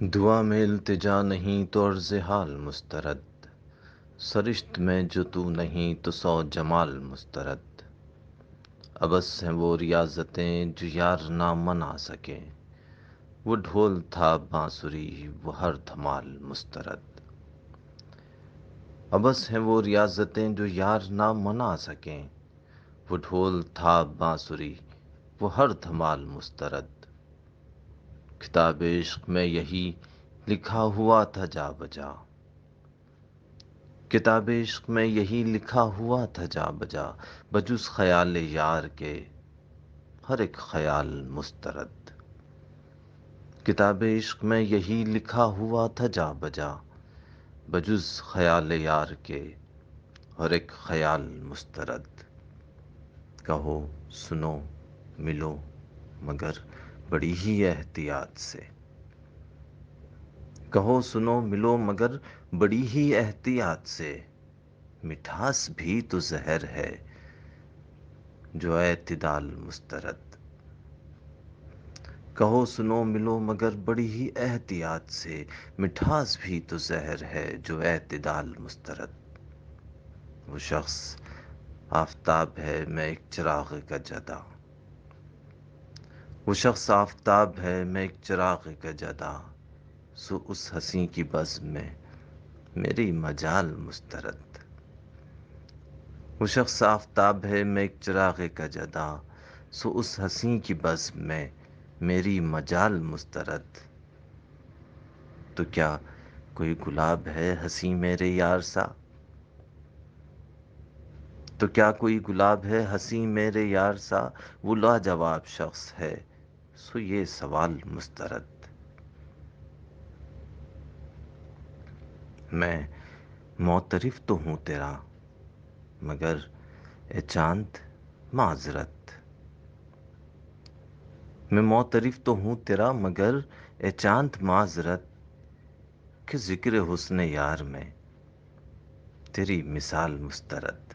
دعا میں التجا نہیں تو عرض حال مسترد، سرشت میں جو تو نہیں تو سو جمال مسترد۔ ابس ہیں وہ ریاضتیں جو یار نہ منا سکیں، وہ ڈھول تھا بانسری وہ ہر دھمال مسترد۔ ابس ہیں وہ ریاضتیں جو یار نہ منا سکیں، وہ ڈھول تھا بانسری وہ ہر دھمال مسترد۔ کتاب عشق میں یہی لکھا ہوا تھا جا بجا، کتاب عشق میں یہی لکھا ہوا تھا جا بجا، بجز خیال یار کے ہر ایک خیال مسترد۔ کتاب عشق میں یہی لکھا ہوا تھا جا بجا، بجز خیال یار کے ہر ایک خیال مسترد۔ کہو سنو ملو مگر بڑی ہی احتیاط سے، کہو سنو ملو مگر بڑی ہی احتیاط سے، مٹھاس بھی تو زہر ہے جو اعتدال مسترد۔ کہو سنو ملو مگر بڑی ہی احتیاط سے، مٹھاس بھی تو زہر ہے جو اعتدال مسترد۔ وہ شخص آفتاب ہے میں ایک چراغ کا جدا، وہ شخص آفتاب ہے میں ایک چراغ کا جدا، سو اس ہنسی کی بزم میں میری مجال مسترد۔ وہ شخص آفتاب ہے میں ایک چراغ کا جدا، سو اس ہنسی کی بزم میں میری مجال مسترد۔ تو کیا کوئی گلاب ہے ہنسی میرے یار سا، تو کیا کوئی گلاب ہے ہنسی میرے یار سا، وہ لاجواب شخص ہے سو یہ سوال مسترد۔ میں معترف تو ہوں تیرا مگر اے چاند معذرت، میں معترف تو ہوں تیرا مگر اے چاند معذرت، کہ ذکر حسن یار میں تیری مثال مسترد۔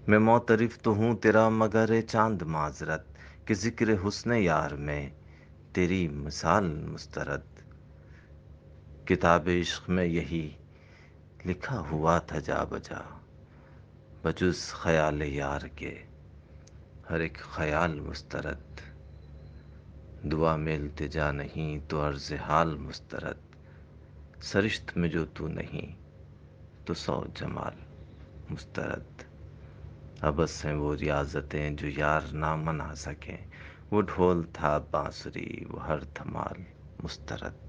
میں معترف تو ہوں تیرا مگر اے چاند معذرت، کہ ذکر حسن یار میں تیری مثال مسترد۔ کتاب عشق میں یہی لکھا ہوا تھا جا بجا، بجز خیال یار کے ہر ایک خیال مسترد۔ دعا میں التجا نہیں تو عرض حال مسترد، سرشت میں جو تو نہیں تو سو جمال مسترد۔ ابس ہیں وہ ریاضتیں جو یار نہ منا سکیں، وہ ڈھول تھا بانسری وہ ہر دھمال مسترد۔